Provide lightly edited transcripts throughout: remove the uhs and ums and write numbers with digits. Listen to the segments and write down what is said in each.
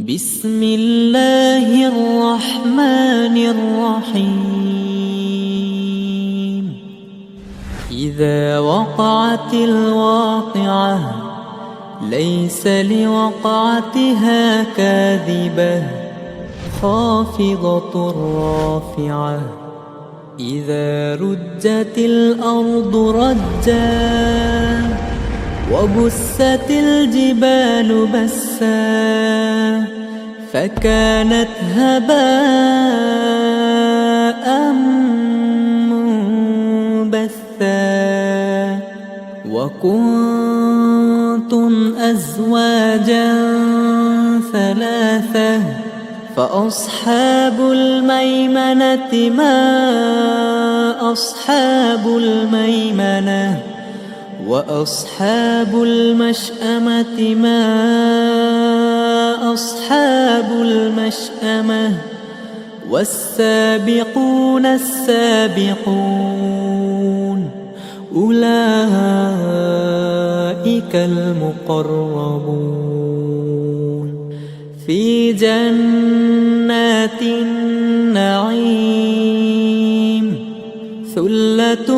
بسم الله الرحمن الرحيم. إذا وقعت الواقعة ليس لوقعتها كاذبة خافضة رافعة. إذا رجت الأرض رجا وبست الجبال بسا فكانت هباء منبثا. وكنتم أزواجا ثلاثة فأصحاب الميمنة ما أصحاب الميمنة وأصحاب المشأمة ما أصحاب المشأمة. والسابقون السابقون أولئك المقربون في جنات النعيم. ثلة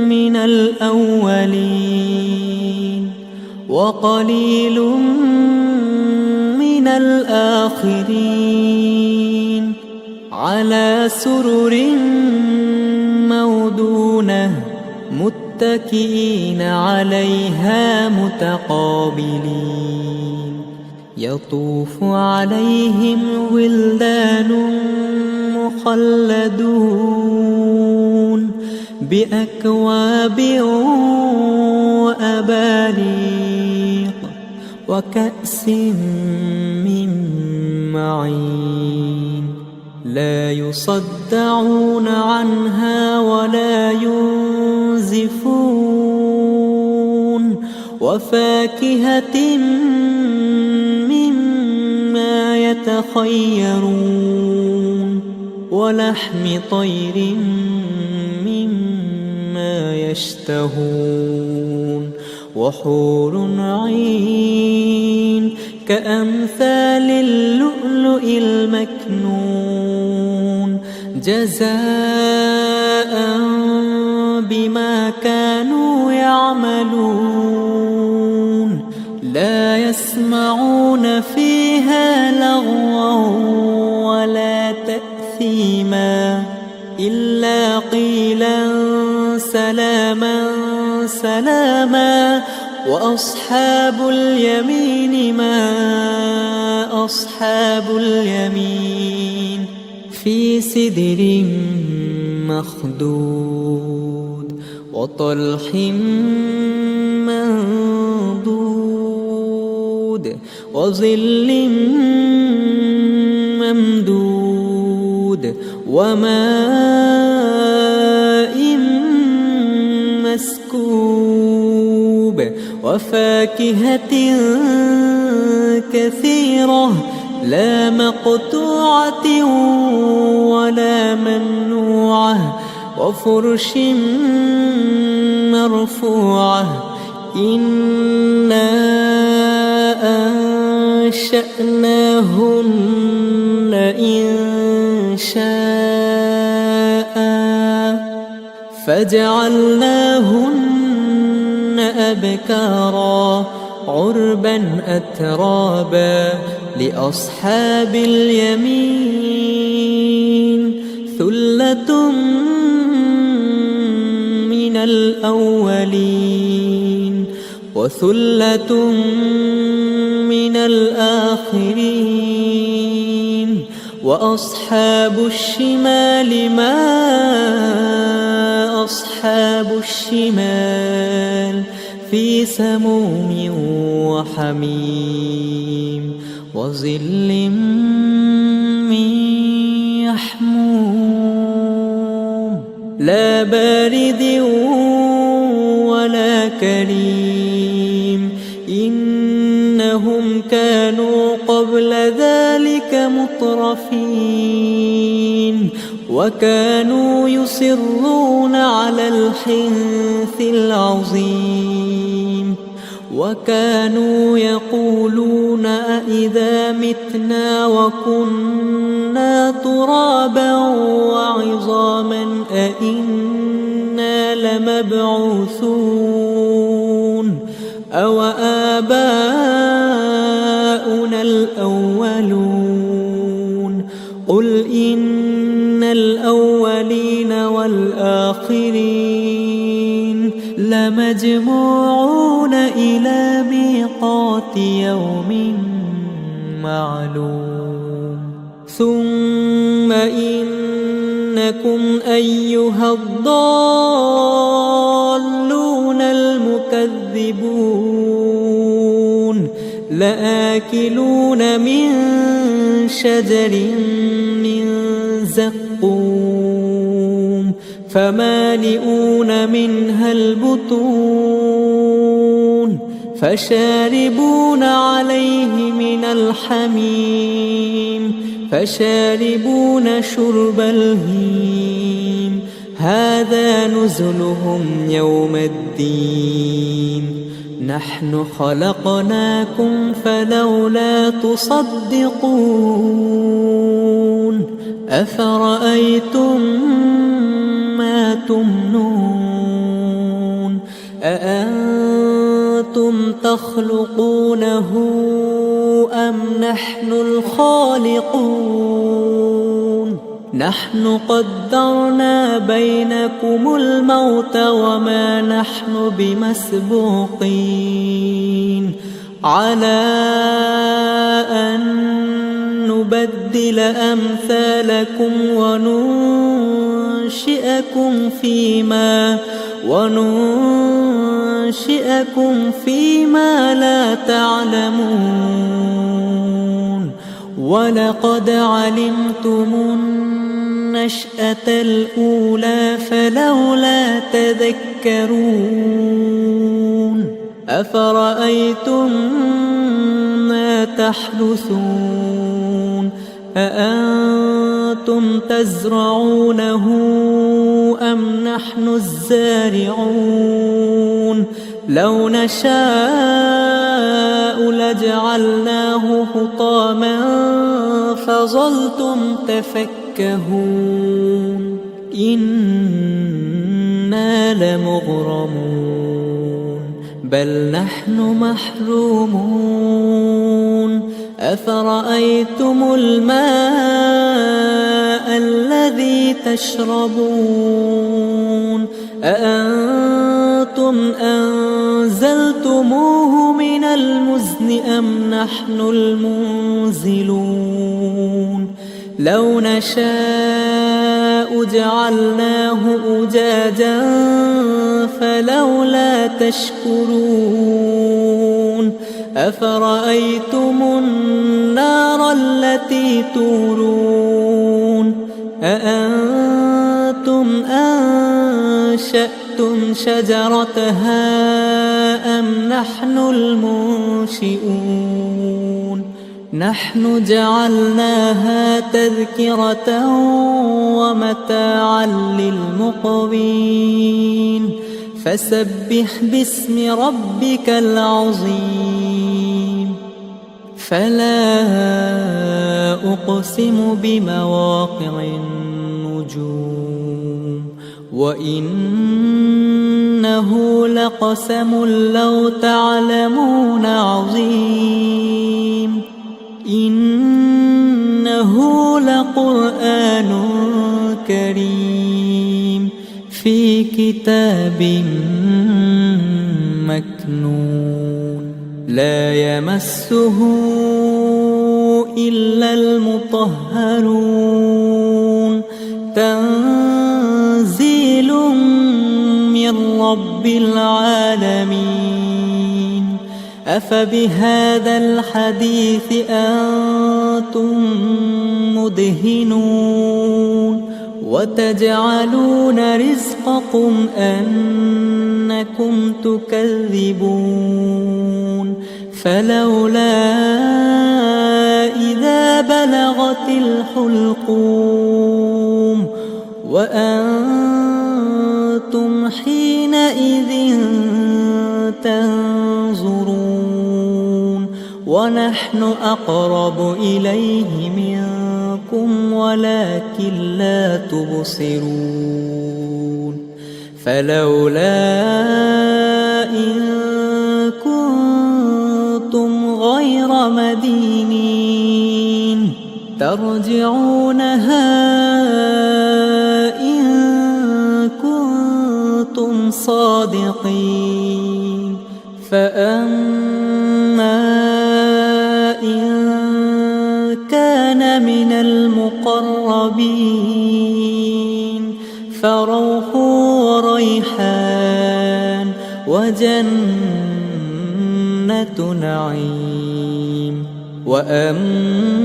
من الأولين وقليل من الآخرين. على سرر مودونة متكئين عليها متقابلين. يطوف عليهم ولدان مخلدون بأكواب وأباريق وكأس من معين. لا يصدعون عنها ولا ينزفون. وفاكهة مما يتخيرون ولحم طير مما يشتهون. وحور عين كأمثال اللؤلؤ المكنون جزاء بما كانوا يعملون. لا يسمعون فيها لغوا ولا تأثيما إلا قيلا سلاما سلاما. وأصحاب اليمين ما أصحاب اليمين في سدر مخضود وطلح منضود وظل ممدود وماء مسكوب. وفاكهة كثيرة لا مقطوعة ولا ممنوعة. وفرش مرفوعة. إنا أنشأناهن إنشاء فجعلناهن أبكارا عربا أترابا لأصحاب اليمين. ثلة من الأولين وثلة من الآخرين. وأصحاب الشمال ما أصحاب الشمال في سموم وحميم وظل من يحموم لا بارد ولا كريم. إنهم كانوا قبل ذلك مترفين وكانوا يصرون على الحنث العظيم. وكانوا يقولون أإذا متنا وكنا ترابا وعظاما أإنا لمبعوثون أو آباؤنا الأولون قل إن الأولين والآخرين لمجموعون إلى ميقات يوم معلوم ثم إنكم أيها الضالون المكذبون لآكلون من شجر من زقوم فمالئون منها البطون فشاربون عليه من الحميم فشاربون شرب الهيم هذا نزلهم يوم الدين نحن خلقناكم فلولا تصدقون أفرأيتم ما تمنون أأنتم تخلقونه أم نحن الخالقون نحن قدرنا بينكم الموت وما نحن بمسبوقين على أن نبدل أمثالكم وننشئكم فيما لا تعلمون ولقد علمتم النشأة الأولى فلولا تذكرون أفرأيتم ما تحدثون أأنتم تزرعونه أم نحن الزارعون لو نشاء لجعلناه حطاما فظلتم تفكهون إنا لمغرمون بل نحن محرومون أفرأيتم الماء الذي تشربون أأنتم أنزلتموه من المزن أم نحن المنزلون لو نشاء جعلناه أجاجا فلولا تشكرون أفرأيتم النار التي تورون أأنتم أنشأتم شجرتها أم نحن المنشئون نحن جعلناها تذكرة ومتاعا للمقوين فسبح باسم ربك العظيم فلا أقسم بمواقع النجوم وإنه لقسم لو تعلمون عظيم إنه لقرآن كريم في كتاب مكنون لا يمسه إلا المطهرون تنزيل من رب العالمين أفبهذا الحديث أنتم مدهنون وتجعلون رزقكم أنكم تكذبون فلولا إذا بلغت الحلقوم وأنتم حينئذ تنظرون ونحن أقرب إليه منكم ولكن لا تبصرون فلولا إن كنتم غير مدينين ترجعونها إن كنتم صادقين فأما إن كان من المقربين فروح وريحان وجنة نعيم وأما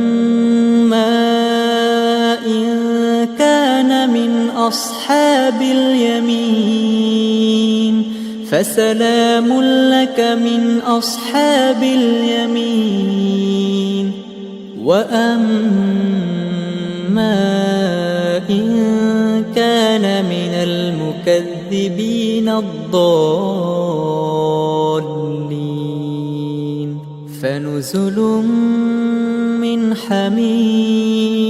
إن كان من أصحاب اليمين فسلام لك من أصحاب اليمين وأما إن كان من المكذبين الضالين فنزل من حميم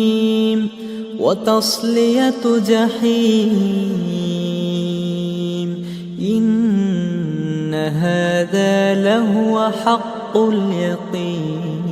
وتصلية جحيم إن هذا لهو حق اليقين